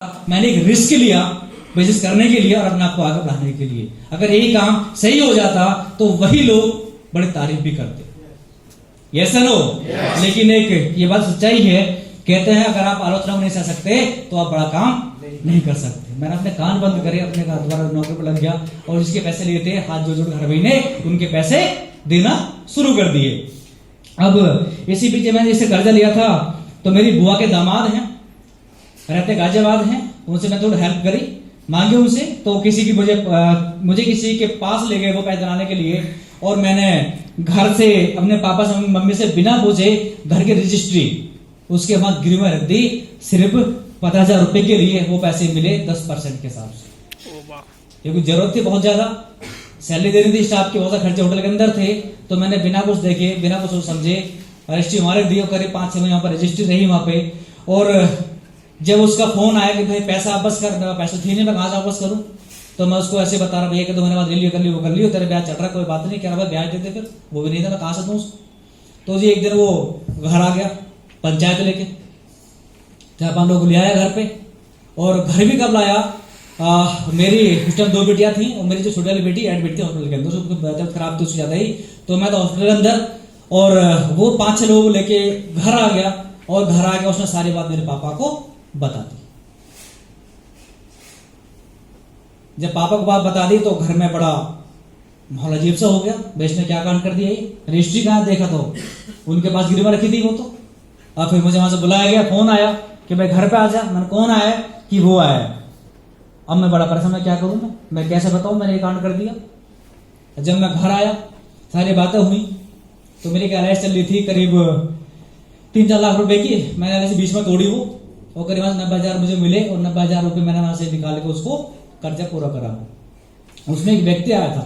मैंने एक रिस्क लिया बिजनेस करने के लिए और अपने आप को आगे बढ़ाने के लिए। अगर यही काम सही हो जाता तो वही लोग बड़ी तारीफ भी करते। Yes no? लेकिन एक ये बात सच्चाई है, कहते हैं अगर आप आलोचना को नहीं सह सकते तो आप बड़ा काम नहीं कर सकते। मैंने अपने कान बंद करे, अपने दोबारा नौकरी पर लग गया और जिसके पैसे लिए थे हाथ जोड़ जोड़ हर महीने उनके पैसे देना शुरू कर दिए। अब इसी बीच मैंने जैसे कर्जा लिया था तो मेरी बुआ के दामाद हैं, रहते गाजियाबाद हैं, उनसे मैं थोड़ा हेल्प करी, मांगे उनसे, तो किसी की मुझे किसी के पास ले गए वो पैसे दिलाने के लिए। और मैंने घर से अपने पापा से मम्मी से बिना पूछे घर की रजिस्ट्री उसके बाद गिरवी में रख दी, सिर्फ 50,000 रुपए के लिए। वो पैसे मिले 10% के हिसाब से, क्योंकि जरूरत थी बहुत ज्यादा, सैलरी देनी थी, स्टाफ के बहुत सारे खर्चे होटल के अंदर थे। तो मैंने बिना कुछ देखे बिना कुछ समझे रजिस्ट्री हमारे दी, करीब 5-6 महीने वहां पर रजिस्ट्री रही वहां पे। और जब उसका फोन आया कि भाई पैसा वापस कर, मेरा पैसा थी नहीं, मैं कहां से वापस करूं, तो मैं उसको ऐसे बता रहा भैया कि 2 महीने बाद ले लियो, कर लियो, कर लियो, तेरे ब्याज चढ़ रहा, कोई बात नहीं, कह रहा भाई ब्याज देते, फिर वो भी नहीं था, मैं कहां से दूं उसको। तो जी एक दिन वो घर आ गया पंचायत लेके, जब हम लोग ले आया घर पे। और घर भी कब लाया, मेरी उस टाइम 2 बेटियां थी और मेरी जो छोटी वाली बेटी एडमिट थी हॉस्पिटल के अंदर, उसको तबियत खराब थी उससे ज्यादा ही, तो मैं तो हॉस्पिटल के अंदर, और वो 5-6 लोग लेके घर आ गया। और घर आ गया, उसने सारी बात मेरे पापा को बता दी। जब पापा को बात बता दी तो घर में बड़ा माहौल अजीब सा हो गया, बेच ने क्या कांड कर दिया, ये रजिस्ट्री कहां देखा तो उनके पास गिरवी रखी थी वो तो। और फिर मुझे वहां से बुलाया गया, फोन आया कि भाई घर पे आ जा। मैंने कौन आया कि वो आया। अब मैं बड़ा परेशान, मैं क्या करूं, मैं कैसे बताऊं मैंने ये कांड कर दिया। जब मैं घर आया सारी बातें हुई तो मेरी एलआईसी चल रही थी करीब 3-4 लाख रुपए की, मैंने एलआईसी बीच में तोड़ी वो, और करीब 90,000 मुझे मिले और 90,000 रुपए मैंने वहां से निकाल के उसको कर्जा पूरा करा। उसमें एक व्यक्ति आया था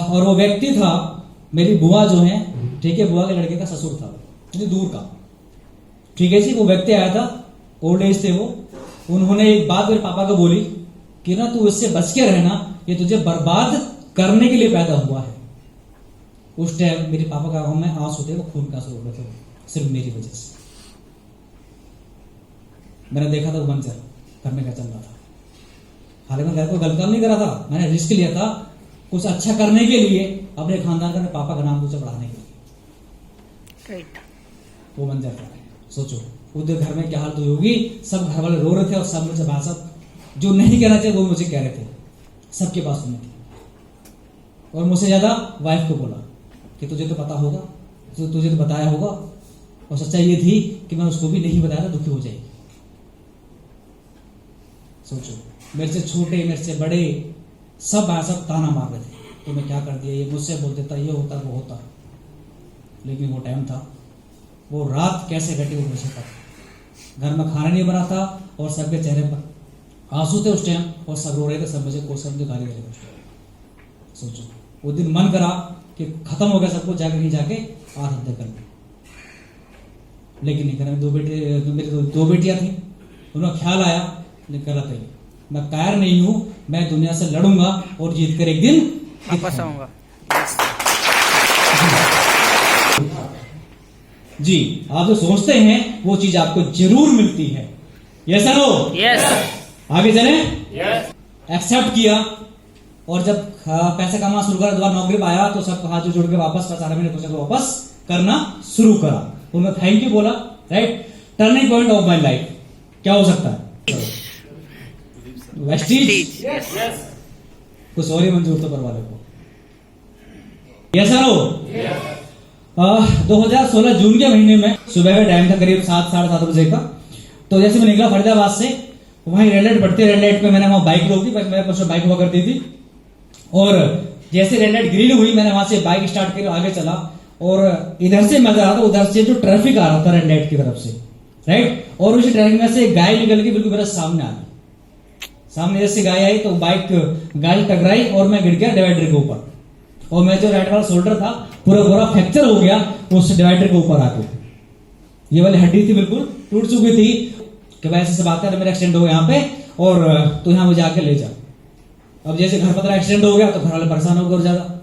और वो व्यक्ति था मेरी बुआ जो है, ठीक है, बुआ के लड़के का ससुर था, दूर का, ठीक है जी। वो व्यक्ति आया था, ओल्ड एज थे वो। उन्होंने एक बात मेरे पापा को बोली कि ना तू इससे बच के रहना, ये तुझे बर्बाद करने के लिए पैदा हुआ है। उस टाइम मेरे पापा का आंखों में आंसू थे, वो खून का आंसू हो रहे थे, सिर्फ मेरी वजह से। मैंने देखा था वो मंजर घर में क्या चल रहा था। हालांकि मैं घर को गलत काम नहीं करा था, मैंने रिस्क लिया था कुछ अच्छा करने के लिए, अपने खानदान का, पापा का नाम ऊंचा बढ़ाने के लिए। वो मंजर था, सोचो उधर घर में क्या हालत हुई होगी। सब घर वाले रो रहे थे और सब मुझे भाषा जो नहीं कहना चाहिए वो मुझे कह रहे थे, सबके पास सुनी थी। और मुझसे ज्यादा वाइफ को बोला कि तुझे तो पता होगा, तुझे तो बताया होगा। और सच्चाई ये थी कि मैं उसको भी नहीं बताया, दुखी हो जाएगी। सोचो, मेरे से छोटे मेरे से बड़े सब ताना मार रहे थे, तो मैं क्या कर दिया, ये मुझसे बोल देता, ये होता वो होता। लेकिन वो टाइम था, वो रात कैसे कटी वो मुझे पता। घर में खाना नहीं बना था और सबके चेहरे पर आंसू थे उस टाइम, और सब रो रहे थे, सब मुझे कोई शब्द गाली दे रहे थे। सोचो वो दिन मन करा कि खत्म हो गया सब कुछ, जाकर नहीं जाके आत्महत्या कर ली, लेकिन नहीं करा। मेरी 2 बेटियां थी, उन्हें ख्याल आया, लेकिन गलत है, मैं कायर नहीं हूं, मैं दुनिया से लड़ूंगा और जीत कर एक दिन वापस आऊंगा। जी, आप जो सोचते हैं वो चीज आपको जरूर मिलती है। Yes no? यस। आगे चले? यस। एक्सेप्ट किया, और जब पैसे कमाना शुरू करा, दोबारा नौकरी में आया तो सब हाथ जोड़ के वापस 4 महीने पैसे को वापस करना शुरू करा। उन्होंने थैंक यू बोला, right. Turning point of my life क्या हो सकता है? वेस्टीज। कुछ और ही मंजूर तो करवा ले को। Yes no? 2016 जून के महीने में सुबह का टाइम था, करीब 7-7:30 बजे का। तो जैसे मैं निकला फरीदाबाद से, वहीं रेड लाइट बढ़ती, रेड लाइट पे मैंने वहां बाइक रोकी, मेरे पास बाइक हुआ करती थी। और जैसे रेड लाइट ग्रीन हुई, मैंने वहां से बाइक स्टार्ट करके आगे चला, और इधर से मैं रहा था, उधर से जो ट्रैफिक आ रहा था रेड लाइट की तरफ से, राइट। और उसी ट्रैफिक में से एक गाय निकल के बिल्कुल मेरे सामने आ गई। सामने जैसे गाय आई तो गाय टकराई और मैं गिर गया डिवाइडर के ऊपर, और मैं जो राइट वाला शोल्डर था पूरा फ्रैक्चर हो गया उस डिवाइडर के ऊपर आके। ये वाली हड्डी थी बिल्कुल टूट चुकी थी कि भाई ऐसे बात है, मेरा एक्सीडेंट हो गया यहाँ पे, और तो यहाँ मुझे आके ले जा। अब जैसे घर पता एक्सीडेंट हो गया तो घर वाले परेशान हो गए और ज्यादा।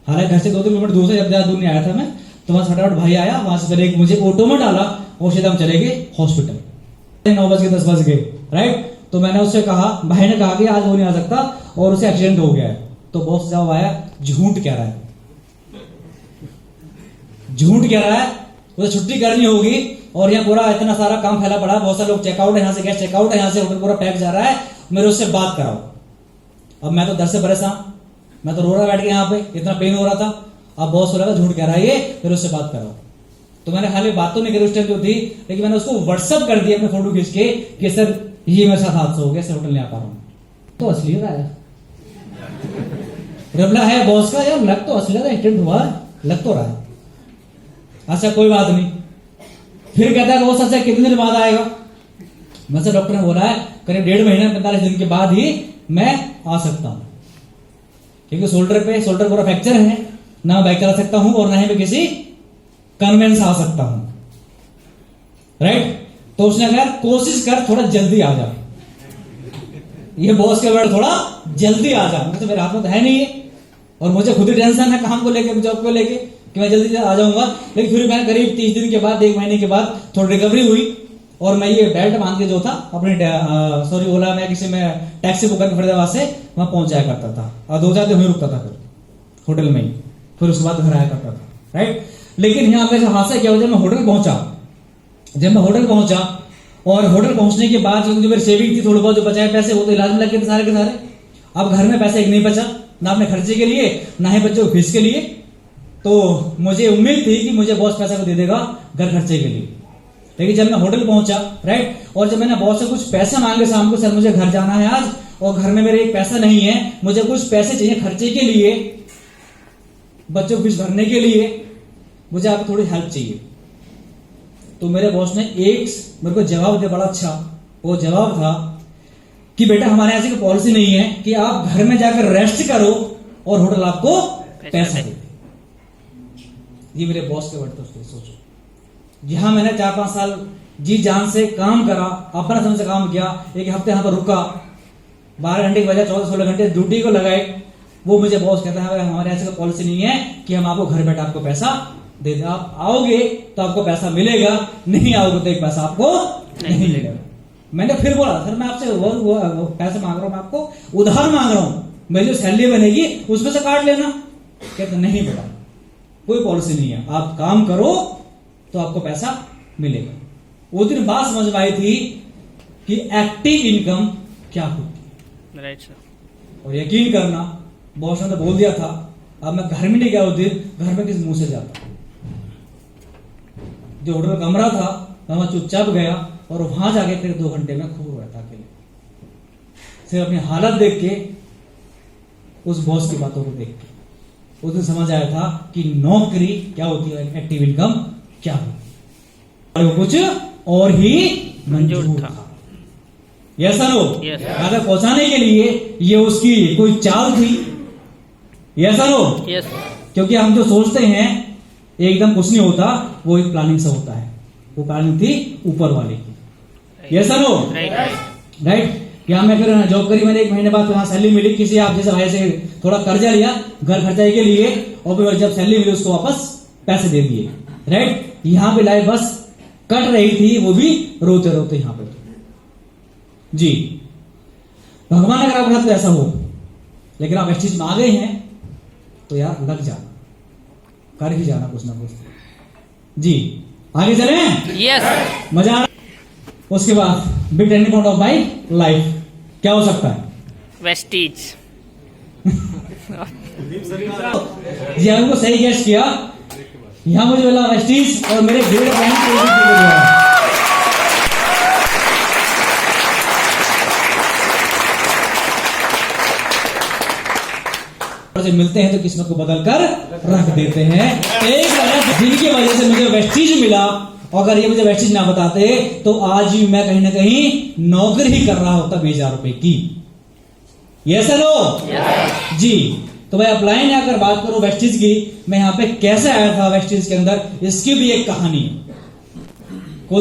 हालांकि घर से 2-3 किलोमीटर दूर से, जब ज्यादा दूर नहीं आया था मैं, तो वहां फटाफट भाई आया, वहां से फिर एक मुझे ऑटो में डाला और सीधा हम चले गए हॉस्पिटल। 9:10 राइट। तो मैंने उससे कहा, भाई ने कहा कि आज वो नहीं आ सकता और उसे एक्सीडेंट हो गया है। तो बॉस जवाब आया, झूठ कह रहा है, झूठ कह रहा है, उसे छुट्टी करनी होगी और यहाँ पूरा इतना सारा काम फैला पड़ा, बहुत सारे लोग चेकआउट है, यहाँ से गैस चेकआउट है, यहाँ से होटल पूरा पैक जा रहा है, मेरे उससे बात कराओ। अब मैं तो डर से परेशान, मैं तो रो रहा बैठ के यहाँ पे, इतना पेन हो रहा था। अब बॉस हो रहा था झूठ कह रहा है ये, फिर उससे बात कराओ। तो मैंने खाली बात तो नहीं करी उस टाइम जो थी, लेकिन मैंने उसको व्हाट्सअप कर दिया अपने फोटो खींच के कि सर ये मेरे साथ हादसा हो गया, सर होटल नहीं आ पा रहा हूं। तो असलियत आया, रिप्लाई है बॉस का, यार लग तो असलियत एक्सीडेंट हुआ, लग तो रहा है। अच्छा कोई बात नहीं। फिर कहता है बॉस अच्छा कितने दिन बाद आएगा? मैं डॉक्टर ने बोला है करीब 1.5 महीने 45 दिन के बाद ही मैं आ सकता हूं, क्योंकि शोल्डर पूरा फ्रैक्चर है, ना मैं बाइक चला सकता हूं और ना ही मैं किसी कन्वेंस आ सकता हूं, राइट। तो उसने कहा कोशिश कर थोड़ा जल्दी आ जा। ये बॉस के वर्ड, थोड़ा जल्दी आ जा। तो मेरे हाथ में तो है नहीं है और मुझे खुद ही टेंशन है काम को लेके, जॉब को लेके कि मैं जल्दी आ जाऊंगा। लेकिन फिर मैं करीब 30 दिन के बाद, 1 महीने के बाद थोड़ी रिकवरी हुई और मैं ये बेल्ट बांध के जो था अपने ओला में किसी में टैक्सी बुक करके फरीदाबाद से वहां पहुंच जाया करता था और 2-4 दिन वहीं रुकता था, फिर होटल में ही, फिर उसके बाद घर आया करता था, राइट। लेकिन यहाँ पे जो हादसा क्या हुआ, जब मैं होटल पहुंचा और होटल पहुंचने के बाद जो मेरी सेविंग थी, थोड़े बहुत जो बचाए पैसे वो तो इलाज में लग गए थे सारे के सारे। अब घर में पैसा एक नहीं बचा, ना अपने खर्चे के लिए ना ही बच्चों को फीस के लिए। तो मुझे उम्मीद थी कि मुझे बॉस पैसा को दे देगा घर खर्चे के लिए। लेकिन जब मैं होटल पहुंचा, राइट, और जब मैंने बॉस से कुछ पैसे मांगे शाम को, सर मुझे घर जाना है आज और घर में मेरे एक पैसा नहीं है, मुझे कुछ पैसे चाहिए खर्चे के लिए, बच्चों को फीस भरने के लिए, मुझे आपको थोड़ी हेल्प चाहिए। तो मेरे बॉस ने एक मेरे को जवाब दिया, बड़ा अच्छा। वो जवाब था कि बेटा हमारे यहाँ ऐसी पॉलिसी नहीं है कि आप घर में जाकर रेस्ट करो और होटल आपको पैसा दे। ये मेरे बॉस के वर्ड थे। सोचो, यहां मैंने 4-5 साल जी जान से काम करा, अपना समय से काम किया, एक हफ्ते यहां पर रुका, 12 घंटे की बजाय 14-16 घंटे ड्यूटी को लगाए। वो मुझे बॉस कहता है हमारे ऐसी पॉलिसी नहीं है कि हम आपको घर बैठे आपको पैसा दे दे, आप आओगे तो आपको पैसा मिलेगा, नहीं आओगे तो एक पैसा आपको नहीं मिलेगा। मैंने फिर बोला सर मैं आपसे वो पैसे मांग रहा हूं, मैं आपको उधार मांग रहा हूं, मेरी जो सैलरी बनेगी उसमें से काट लेना। कहते नहीं बेटा कोई पॉलिसी नहीं है, आप काम करो तो आपको पैसा मिलेगा। वो दिन बात समझ में आई थी कि एक्टिव इनकम क्या होती, राइट सर। और यकीन करना बॉस ने तो बोल दिया था, अब मैं घर में नहीं गया उस दिन, घर में किस मुंह से जाता। जो होटल कमरा था मैं वहां चुपचाप गया और वहां जाके फिर 2 घंटे में खूब रोया था अकेले, सिर्फ अपनी हालत देख के, उस बॉस की बातों को देख के। उस दिन समझ आया था कि नौकरी क्या होती है, एक्टिव इनकम क्या होती है, और कुछ और ही मंजूर था। यस नो, अगर पहुंचाने के लिए ये उसकी कोई चाल थी, यस नो, क्योंकि हम जो सोचते हैं एकदम कुछ नहीं होता, वो एक प्लानिंग से होता है। वो प्लानिंग थी ऊपर वाले की, यस नो, राइट। यहाँ मैं फिर जॉब करी, मैंने 1 महीने बाद वहां सैलरी मिली, किसी आप जैसे भाई से थोड़ा कर्जा लिया घर खर्चाई के लिए, और फिर जब सैलरी मिली उसको वापस पैसे दे दिए, राइट। यहाँ पे लाइफ बस कट रही थी, वो भी रोते रोते यहाँ पे जी। भगवान अगर आपके साथ ऐसा हो, लेकिन आप इस चीज में आ गए हैं तो यार लग जाना, कर ही जाना कुछ ना कुछ जी। आगे चले, यस, मजा आ रहा। उसके बाद big turning point of my life क्या हो सकता है? वेस्टीज। जी आपको सही गेस किया, यहां मुझे मिला वेस्टीज और मेरे ग्रेड से मिलते हैं तो किस्मत को बदल कर रख देते हैं। एक वजह जिनकी वजह से मुझे वेस्टीज मिला, और अगर ये मुझे वेस्टीज ना बताते तो आज भी मैं कहीं ना कहीं नौकरी ही कर रहा होता 20,000 रुपए की। यस नो, जी। तो मैं अप्लाई में अगर बात करूं वेस्टीज की, मैं यहाँ पे कैसे आया था वेस्टीज के अंदर, इसकी भी एक कहानी है।